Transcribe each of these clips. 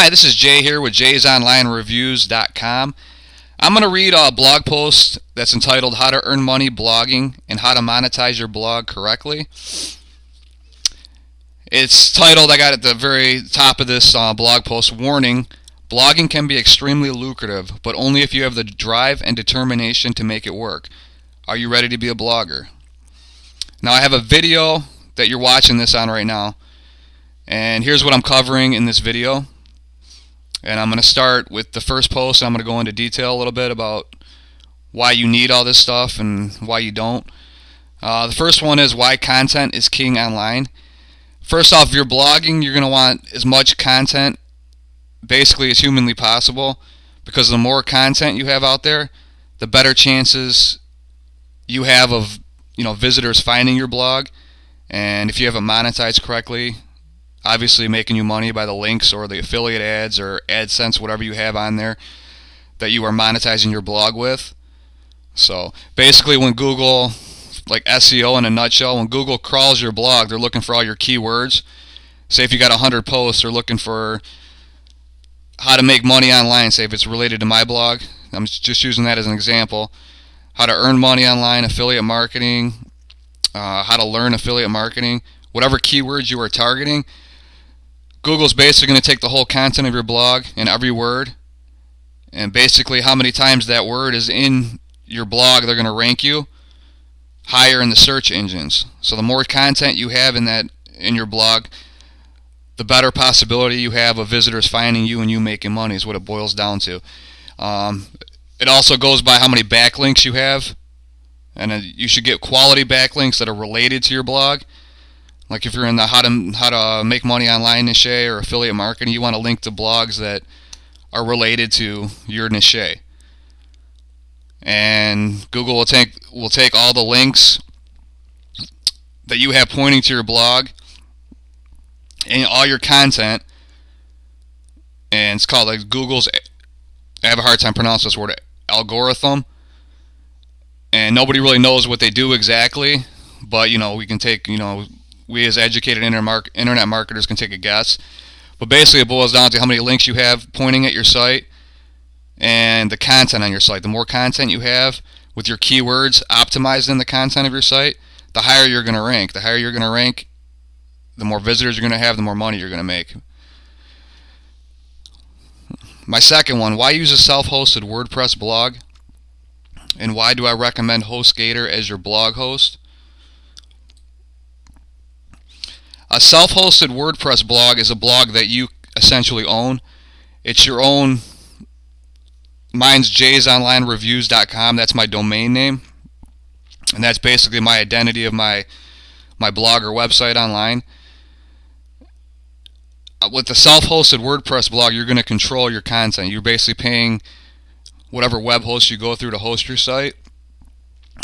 Hi, this is Jay here with jaysonlinereviews.com. I'm going to read a blog post that's entitled How to Earn Money Blogging and How to Monetize Your Blog Correctly. It's titled, I got at the very top of this blog post, warning, blogging can be extremely lucrative, but only if you have the drive and determination to make it work. Are you ready to be a blogger? Now I have a video that you're watching this on right now, and here's what I'm covering in this video. And I'm going to start with the first post, and I'm going to go into detail a little bit about why you need all this stuff and why you don't. The first one is why content is king online. First off, if you're blogging, you're going to want as much content basically as humanly possible, because the more content you have out there, the better chances you have of visitors finding your blog. And if you have it monetized correctly, obviously making you money by the links or the affiliate ads or AdSense, whatever you have on there that you are monetizing your blog with. So basically when Google, like SEO in a nutshell, when Google crawls your blog, they're looking for all your keywords. Say if you got 100 posts, they're looking for how to make money online. Say if it's related to my blog, I'm just using that as an example. How to earn money online, affiliate marketing, how to learn affiliate marketing, whatever keywords you are targeting. Google's basically going to take the whole content of your blog and every word, and basically how many times that word is in your blog, they're going to rank you higher in the search engines. So the more content you have in your blog, the better possibility you have of visitors finding you and you making money is what it boils down to. It also goes by how many backlinks you have, and you should get quality backlinks that are related to your blog. Like if you're in the how to make money online niche or affiliate marketing, you want to link to blogs that are related to your niche. And Google will take all the links that you have pointing to your blog and all your content, and it's called like Google's, I have a hard time pronouncing this word, algorithm. And nobody really knows what they do exactly, but we can take, we as educated internet marketers can take a guess. But basically it boils down to how many links you have pointing at your site and the content on your site. The more content you have with your keywords optimized in the content of your site, the higher you're going to rank. The higher you're going to rank, the more visitors you're going to have, the more money you're going to make. My second one, why use a self-hosted WordPress blog? And why do I recommend HostGator as your blog host? A self-hosted WordPress blog is a blog that you essentially own. It's your own. Mine's jaysonlinereviews.com. That's my domain name. And that's basically my identity of my blog or website online. With the self-hosted WordPress blog, you're going to control your content. You're basically paying whatever web host you go through to host your site.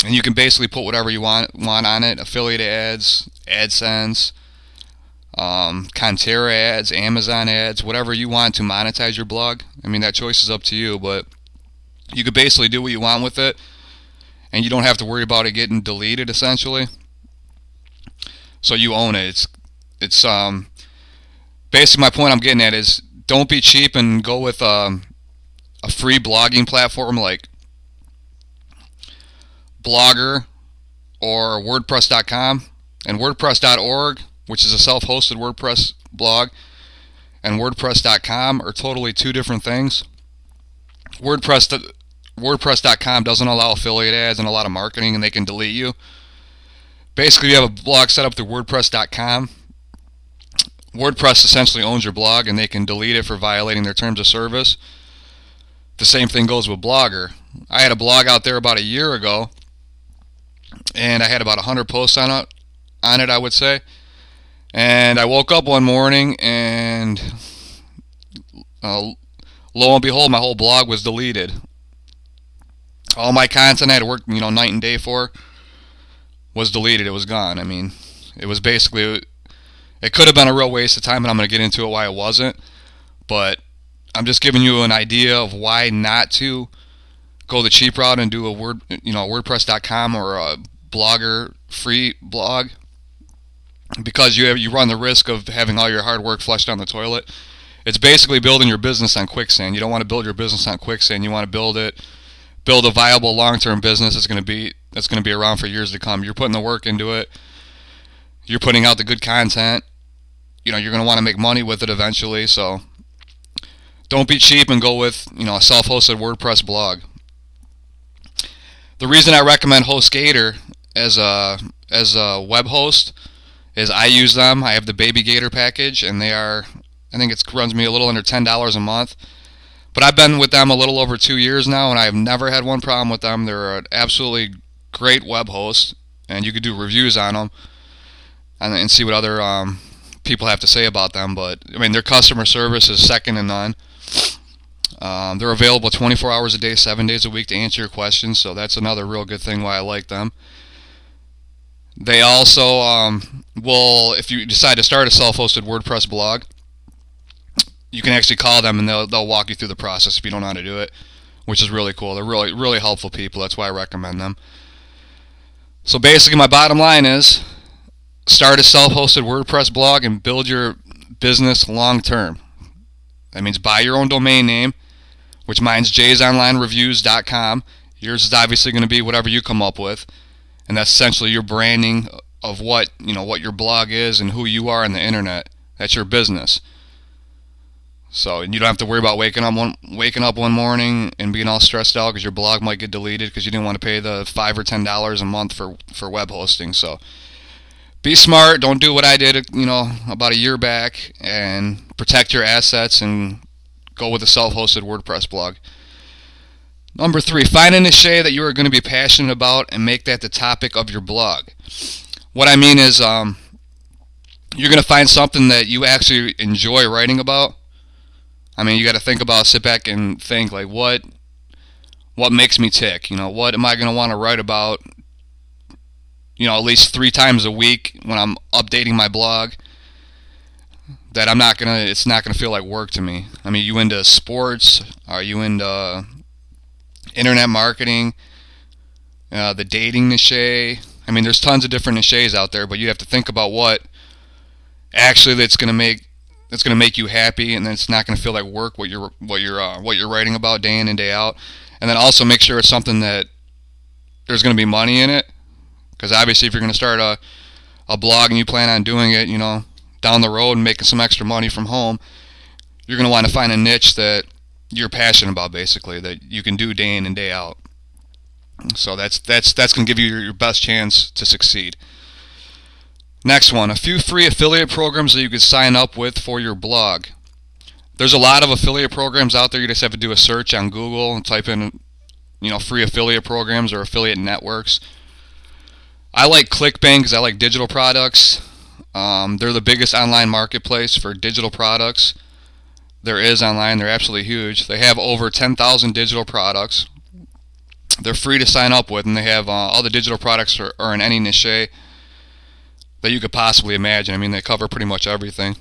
And you can basically put whatever you want on it. Affiliate ads, AdSense, Contera ads, Amazon ads, whatever you want to monetize your blog. I mean, that choice is up to you, but you could basically do what you want with it, and you don't have to worry about it getting deleted, essentially. So you own it. It's basically my point I'm getting at is don't be cheap and go with a free blogging platform like Blogger or WordPress.com, and WordPress.org, which is a self-hosted WordPress blog, and WordPress.com are totally two different things. WordPress.com doesn't allow affiliate ads and a lot of marketing, and they can delete you. Basically, you have a blog set up through WordPress.com. WordPress essentially owns your blog, and they can delete it for violating their terms of service. The same thing goes with Blogger. I had a blog out there about a year ago, and I had about 100 posts on it, I would say. And I woke up one morning, and lo and behold, my whole blog was deleted. All my content I had worked, night and day for was deleted. It was gone. I mean, it was basically, it could have been a real waste of time, and I'm going to get into it why it wasn't. But I'm just giving you an idea of why not to go the cheap route and do a WordPress.com or a Blogger free blog. because you run the risk of having all your hard work flushed down the toilet It's basically building your business on quicksand. You don't want to build your business on quicksand. You want to build a viable long-term business that's going to be around for years to come. You're putting the work into it. You're putting out the good content. You're going to want to make money with it eventually. So don't be cheap and go with a self-hosted WordPress blog. The reason I recommend HostGator as a web host is I use them. I have the Baby Gator package, and I think it runs me a little under $10 a month. But I've been with them a little over 2 years now, and I have never had one problem with them. They're an absolutely great web host, and you could do reviews on them and see what other people have to say about them. But I mean, their customer service is second to none. They're available 24 hours a day, 7 days a week to answer your questions, so that's another real good thing why I like them. They also will, if you decide to start a self-hosted WordPress blog, you can actually call them and they'll walk you through the process if you don't know how to do it, which is really cool. They're really, really helpful people. That's why I recommend them. So basically my bottom line is start a self-hosted WordPress blog and build your business long-term. That means buy your own domain name, which mine's jaysonlinereviews.com. Yours is obviously going to be whatever you come up with. And that's essentially your branding of what your blog is and who you are on the internet. That's your business. So you don't have to worry about waking up one morning and being all stressed out because your blog might get deleted because you didn't want to pay the $5 or $10 a month for web hosting. So be smart. Don't do what I did, about a year back, and protect your assets and go with a self-hosted WordPress blog. Number 3, find a niche that you are going to be passionate about and make that the topic of your blog. What I mean is you're going to find something that you actually enjoy writing about. I mean, you got to sit back and think, like, what makes me tick? What am I going to want to write about, at least 3 times a week when I'm updating my blog, that it's not going to feel like work to me. I mean, you into sports? Are you into internet marketing, the dating niche? I mean, there's tons of different niches out there, but you have to think about what actually that's going to make you happy, and then it's not going to feel like work what you're writing about day in and day out. And then also make sure it's something that there's going to be money in it, because obviously if you're going to start a blog and you plan on doing it, down the road and making some extra money from home, you're going to want to find a niche that you're passionate about, basically, that you can do day in and day out. So that's going to give you your best chance to succeed. Next one, a few free affiliate programs that you could sign up with for your blog. There's a lot of affiliate programs out there. You just have to do a search on Google and type in, free affiliate programs or affiliate networks. I like ClickBank because I like digital products. They're the biggest online marketplace for digital products there is online. They're absolutely huge. They have over 10,000 digital products. They're free to sign up with, and they have all the digital products are in any niche that you could possibly imagine. I mean, they cover pretty much everything.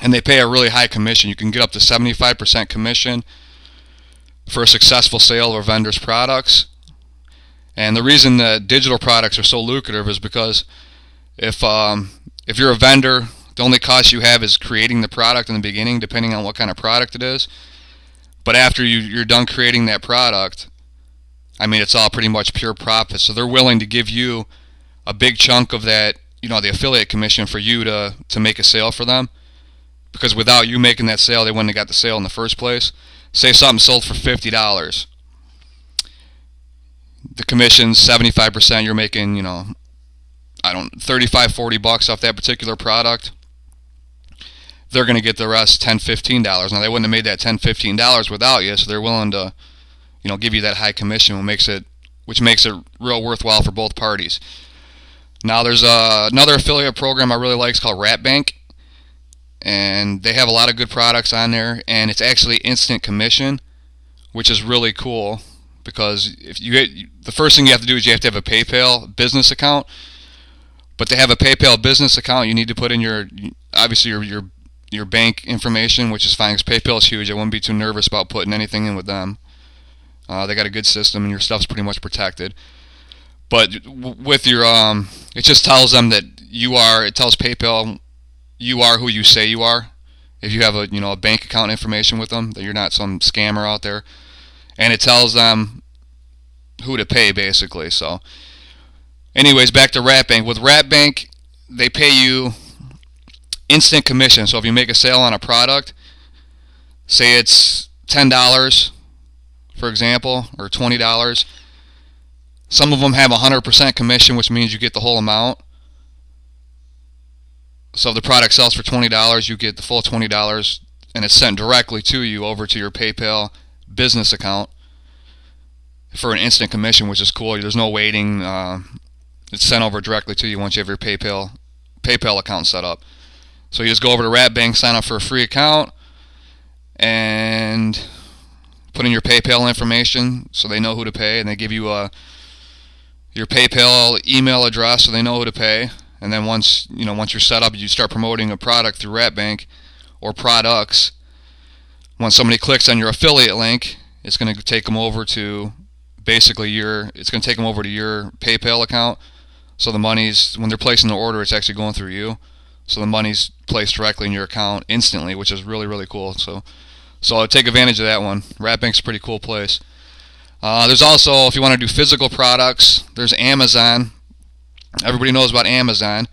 And they pay a really high commission. You can get up to 75% commission for a successful sale of a vendor's products. And the reason that digital products are so lucrative is because if you're a vendor, the only cost you have is creating the product in the beginning, depending on what kind of product it is. But after you're done creating that product, I mean, it's all pretty much pure profit. So they're willing to give you a big chunk of that, the affiliate commission for you to make a sale for them. Because without you making that sale, they wouldn't have got the sale in the first place. Say something sold for $50. The commission's 75%. You're making, $35, $40 off that particular product. They're going to get the rest, $10, $15. Now, they wouldn't have made that $10, $15 without you, so they're willing to, give you that high commission, which makes it real worthwhile for both parties. Now, there's another affiliate program I really like. It's called RatBank, and they have a lot of good products on there, and it's actually instant commission, which is really cool, because the first thing you have to do is you have to have a PayPal business account. But to have a PayPal business account, you need to put in your bank information, which is fine because PayPal is huge. I wouldn't be too nervous about putting anything in with them. They got a good system, and your stuff's pretty much protected. But with your, it just tells them that it tells PayPal you are who you say you are. if you have a bank account information with them, that you're not some scammer out there, and it tells them who to pay basically. So anyways, back to RatBank. With RatBank, they pay you instant commission. So if you make a sale on a product, say it's $10 for example, or $20, some of them have 100% commission, which means you get the whole amount. So if the product sells for $20, you get the full $20, and it's sent directly to you over to your PayPal business account for an instant commission, which is cool. There's no waiting. It's sent over directly to you once you have your PayPal account set up. So you just go over to RatBank, sign up for a free account, and put in your PayPal information so they know who to pay, and they give you your PayPal email address so they know who to pay. And then once you're set up, you start promoting a product through RatBank or products. When somebody clicks on your affiliate link, it's going to take them over to basically your PayPal account. So the money's, when they're placing the order, it's actually going through you. So the money's placed directly in your account instantly, which is really, really cool. So take advantage of that one. RatBank's a pretty cool place. There's also, if you want to do physical products, there's Amazon. Everybody knows about Amazon.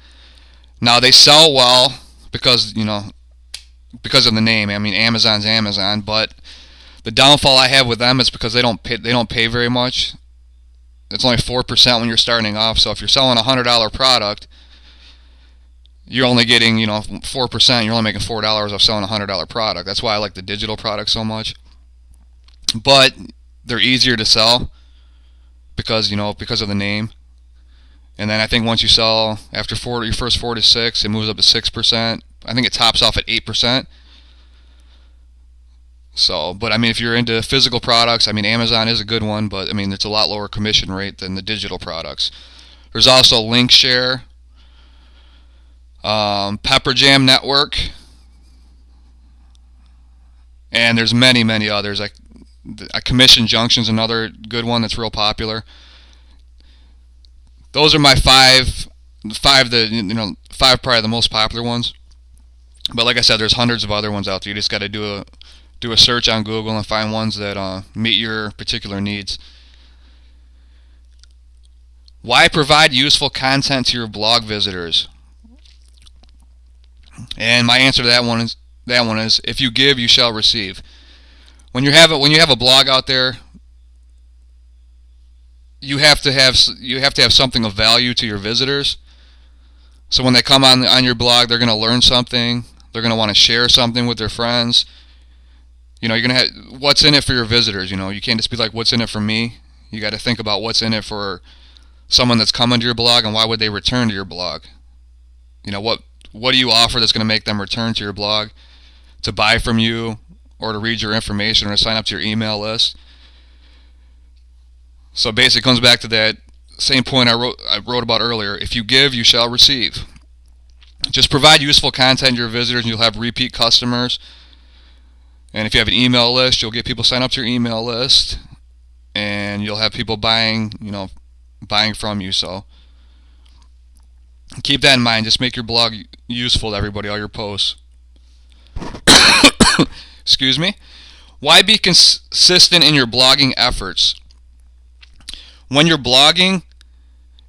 Now they sell well because of the name. I mean, Amazon's Amazon, but the downfall I have with them is because they don't pay very much. It's only 4% when you're starting off. So if you're selling a $100 product, you're only getting 4%. You're only making $4 off selling a $100 product. That's why I like the digital products so much. But they're easier to sell because of the name. And then I think once you sell after your first 4 to 6, it moves up to 6%. I think it tops off at 8%. So, but I mean, if you're into physical products, I mean, Amazon is a good one, but I mean, it's a lot lower commission rate than the digital products. There's also LinkShare, Pepper Jam Network, and there's many, many others. Like Commission Junction's another good one that's real popular. Those are my five probably the most popular ones. But like I said, there's hundreds of other ones out there. You just got to do a search on Google and find ones that meet your particular needs. Why provide useful content to your blog visitors? And my answer to that one is if you give, you shall receive. When you have a blog out there, you have to have something of value to your visitors. So when they come on your blog, they're going to learn something. They're going to want to share something with their friends. You're going to have what's in it for your visitors. You can't just be like, what's in it for me? You got to think about what's in it for someone that's coming to your blog, and why would they return to your blog? What do you offer that's going to make them return to your blog to buy from you, or to read your information, or to sign up to your email list? So basically it comes back to that same point I wrote about earlier. If you give, you shall receive. Just provide useful content to your visitors, and you'll have repeat customers. And if you have an email list, you'll get people sign up to your email list, and you'll have people buying from you. So keep that in mind. Just make your blog useful to everybody, all your posts. Excuse me. Why be consistent in your blogging efforts? When you're blogging,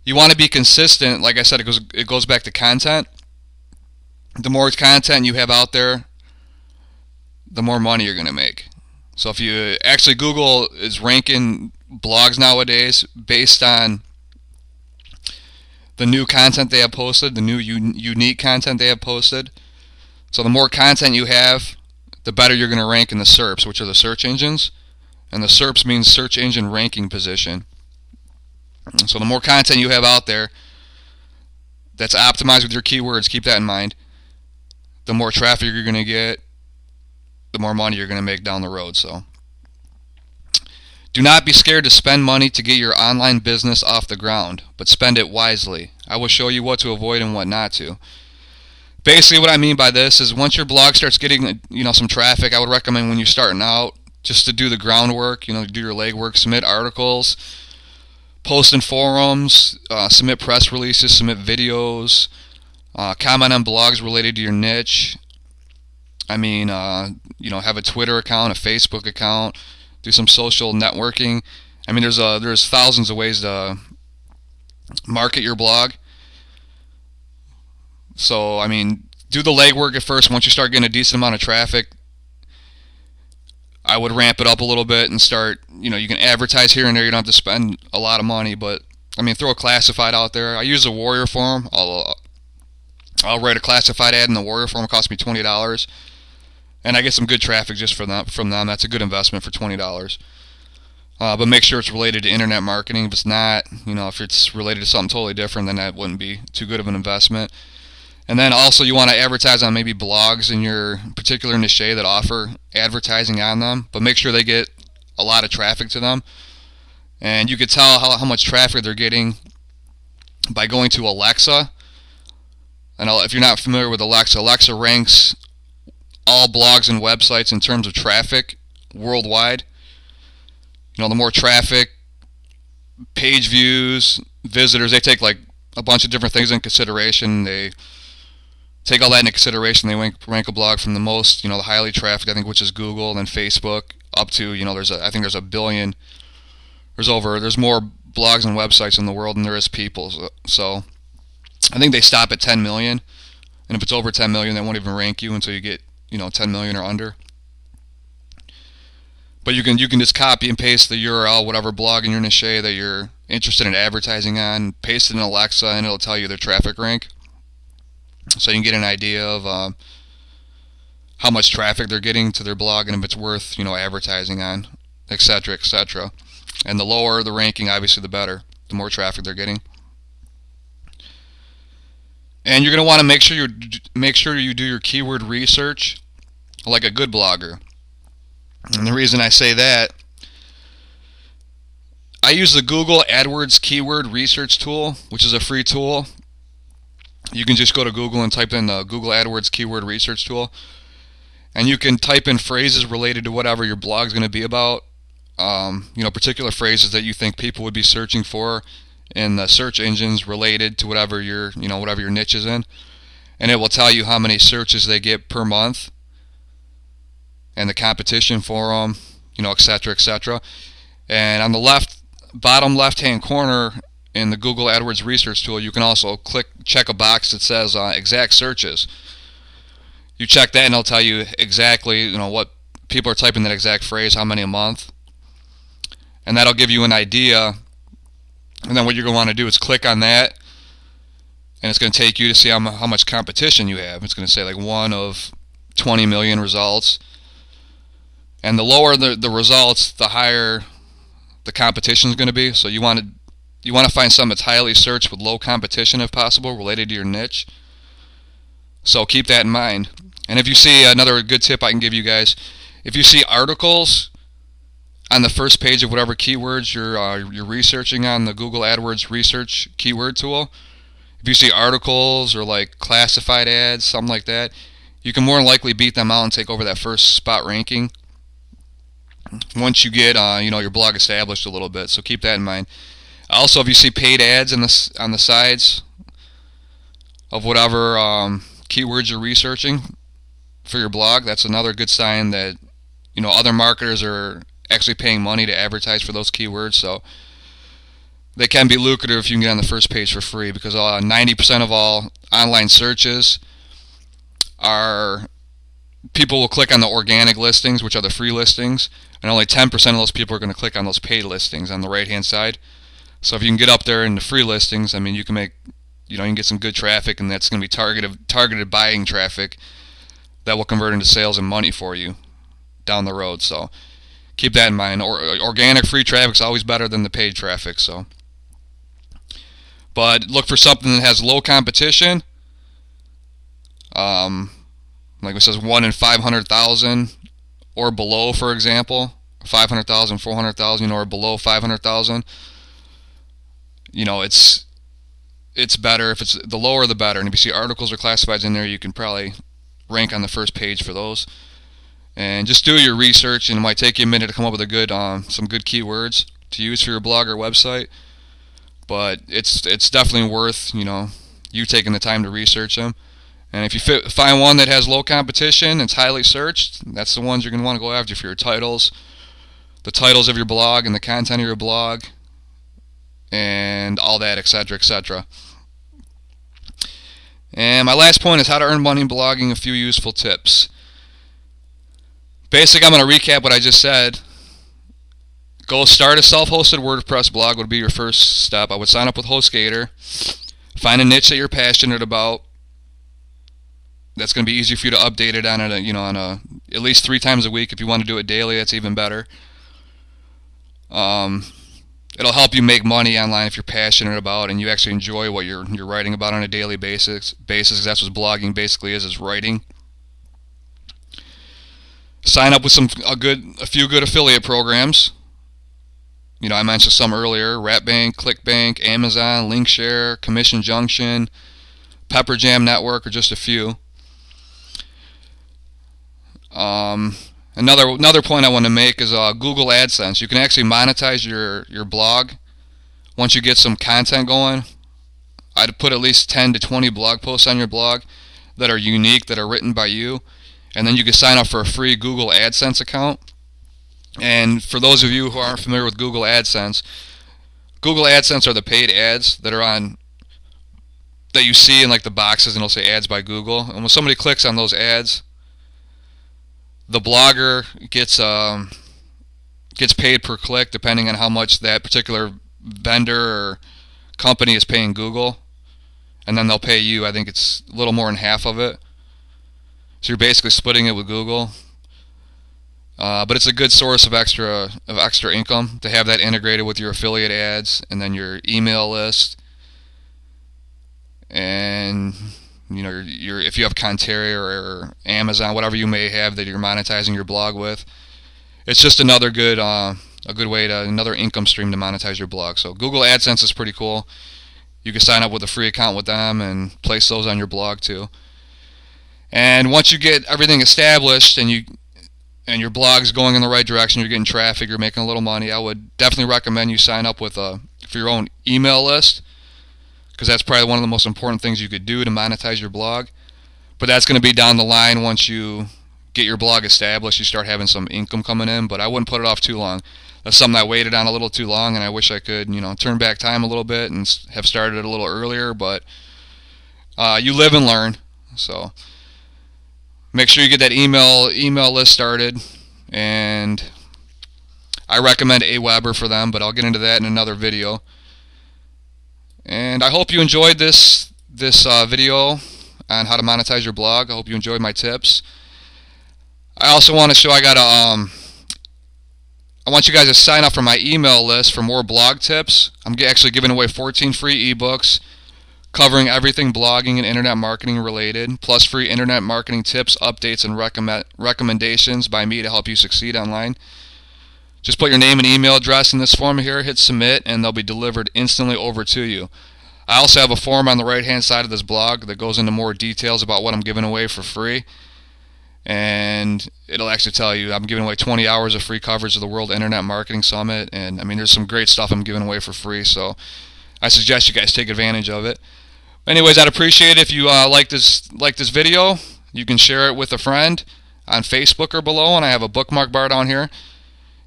you want to be consistent. Like I said, it goes back to content. The more content you have out there, the more money you're going to make. So if you actually, Google is ranking blogs nowadays based on the new content they have posted, the new unique content they have posted. So the more content you have, the better you're going to rank in the SERPs, which are the search engines. And the SERPs means search engine ranking position. So the more content you have out there that's optimized with your keywords, keep that in mind, the more traffic you're going to get, the more money you're going to make down the road. So do not be scared to spend money to get your online business off the ground, but spend it wisely. I will show you what to avoid and what not to. Basically what I mean by this is once your blog starts getting some traffic, I would recommend when you're starting out just to do the groundwork, do your legwork, submit articles, post in forums, submit press releases, submit videos, comment on blogs related to your niche. I mean, have a Twitter account, a Facebook account, do some social networking. I mean, there's thousands of ways to market your blog. So, I mean, do the legwork at first. Once you start getting a decent amount of traffic, I would ramp it up a little bit and start, you can advertise here and there. You don't have to spend a lot of money, but I mean, throw a classified out there. I use a Warrior Forum. I'll write a classified ad in the Warrior Forum. It costs me $20, and I get some good traffic just from them. That's a good investment for $20. But make sure it's related to internet marketing. If it's not, if it's related to something totally different, then that wouldn't be too good of an investment. And then also you want to advertise on maybe blogs in your particular niche that offer advertising on them, but make sure they get a lot of traffic to them. And you could tell how much traffic they're getting by going to Alexa. And if you're not familiar with Alexa, Alexa ranks all blogs and websites in terms of traffic worldwide. The more traffic, page views, visitors, they take like a bunch of different things in consideration. They take all that into consideration. They rank a blog from the most, the highly trafficked, I think, which is Google, and then Facebook, up to, I think there's a billion. There's more blogs and websites in the world than there is people. So I think they stop at 10 million. And if it's over 10 million, they won't even rank you until you get, 10 million or under. But you can just copy and paste the URL, whatever blog in your niche that you're interested in advertising on, paste it in Alexa, and it'll tell you their traffic rank. So you can get an idea of how much traffic they're getting to their blog and if it's worth, advertising on, etc., etc. And the lower the ranking, obviously, the better. The more traffic they're getting. And you're going to want to make sure you do your keyword research like a good blogger. And the reason I say that, I use the Google AdWords keyword research tool, which is a free tool. You can just go to Google and type in the Google AdWords keyword research tool, and you can type in phrases related to whatever your blog is going to be about. Particular phrases that you think people would be searching for in the search engines related to whatever your niche is in, and it will tell you how many searches they get per month and the competition for them, etc., etc. And on the bottom left-hand corner in the Google AdWords research tool, you can also check a box that says exact searches. You check that and it'll tell you exactly, what people are typing that exact phrase, how many a month. And that'll give you an idea. And then what you're going to want to do is click on that, and it's going to take you to see how much competition you have. It's going to say like 1 of 20 million results. And the lower the results, the higher the competition is going to be. So you want to find something that's highly searched with low competition if possible, related to your niche. So keep that in mind. And if you see, another good tip I can give you guys, if you see articles on the first page of whatever keywords you're researching on the Google AdWords research keyword tool, if you see articles or like classified ads, something like that, you can more than likely beat them out and take over that first spot ranking once you get your blog established a little bit. So keep that in mind. Also, if you see paid ads on the sides of whatever keywords you're researching for your blog, that's another good sign that other marketers are actually paying money to advertise for those keywords. So they can be lucrative if you can get on the first page for free, because 90% of all online searches are people will click on the organic listings, which are the free listings, and only 10% of those people are going to click on those paid listings on the right-hand side. So if you can get up there in the free listings, I mean, you can make, you can get some good traffic, and that's going to be targeted buying traffic that will convert into sales and money for you down the road. So keep that in mind. Organic free traffic is always better than the paid traffic. So, but look for something that has low competition. Like it says 1 in 500,000 or below, for example, 500,000, 400,000, or below 500,000. It's better if it's the lower the better. And if you see articles or classifieds in there, you can probably rank on the first page for those. And just do your research, and it might take you a minute to come up with some good keywords to use for your blog or website. But it's definitely worth you taking the time to research them. And if you find one that has low competition, it's highly searched, that's the ones you're going to want to go after for your titles, the titles of your blog and the content of your blog, and all that, etc., etc. And my last point is how to earn money blogging, a few useful tips. Basically, I'm going to recap what I just said. Go start a self-hosted WordPress blog would be your first step. I would sign up with HostGator. Find a niche that you're passionate about. That's going to be easy for you to update it on at least 3 times a week. If you want to do it daily, that's even better. It'll help you make money online if you're passionate about and you actually enjoy what you're writing about on a daily basis. That's what blogging basically is writing. Sign up with a few good affiliate programs. I mentioned some earlier: RapBank, ClickBank, Amazon, Linkshare, Commission Junction, Pepperjam Network, are just a few. Another point I want to make is Google AdSense. You can actually monetize your blog once you get some content going. I'd put at least 10 to 20 blog posts on your blog that are unique, that are written by you, and then you can sign up for a free Google AdSense account. And for those of you who aren't familiar with Google AdSense are the paid ads that you see in like the boxes, and it'll say ads by Google. And when somebody clicks on those ads, the blogger gets paid per click depending on how much that particular vendor or company is paying Google, and then they'll pay you. I think it's a little more than half of it. So you're basically splitting it with Google. But it's a good source of extra income to have that integrated with your affiliate ads and then your email list, and if you have Conterra or Amazon, whatever you may have that you're monetizing your blog with, it's just another another income stream to monetize your blog. So Google AdSense is pretty cool. You can sign up with a free account with them and place those on your blog too. And once you get everything established and your blog's going in the right direction, you're getting traffic, you're making a little money, I would definitely recommend you sign up for your own email list, because that's probably one of the most important things you could do to monetize your blog. But that's going to be down the line once you get your blog established, you start having some income coming in, but I wouldn't put it off too long. That's something I waited on a little too long, and I wish I could turn back time a little bit and have started it a little earlier, but you live and learn. So make sure you get that email list started, and I recommend Aweber for them, but I'll get into that in another video. And I hope you enjoyed this video on how to monetize your blog. I hope you enjoyed my tips. I also want to show I want you guys to sign up for my email list for more blog tips. I'm actually giving away 14 free ebooks covering everything blogging and internet marketing related, plus free internet marketing tips, updates, and recommendations by me to help you succeed online. Just put your name and email address in this form here, hit submit, and they'll be delivered instantly over to you. I also have a form on the right hand side of this blog that goes into more details about what I'm giving away for free, and it'll actually tell you I'm giving away 20 hours of free coverage of the World Internet Marketing Summit, and there's some great stuff I'm giving away for free, so I suggest you guys take advantage of it. Anyways, I'd appreciate it if you like this video. You can share it with a friend on Facebook or below, and I have a bookmark bar down here.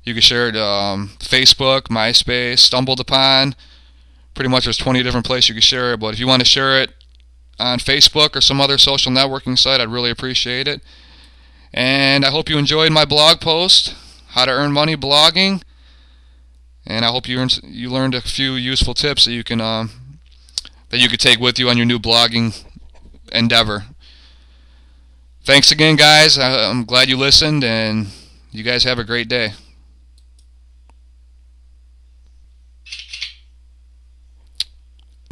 You can share it Facebook, MySpace, Stumbled Upon. Pretty much there's 20 different places you can share it, but if you want to share it on Facebook or some other social networking site, I'd really appreciate it. And I hope you enjoyed my blog post, How to Earn Money Blogging. And I hope you learned a few useful tips that you could take with you on your new blogging endeavor. Thanks again, guys. I'm glad you listened, and you guys have a great day.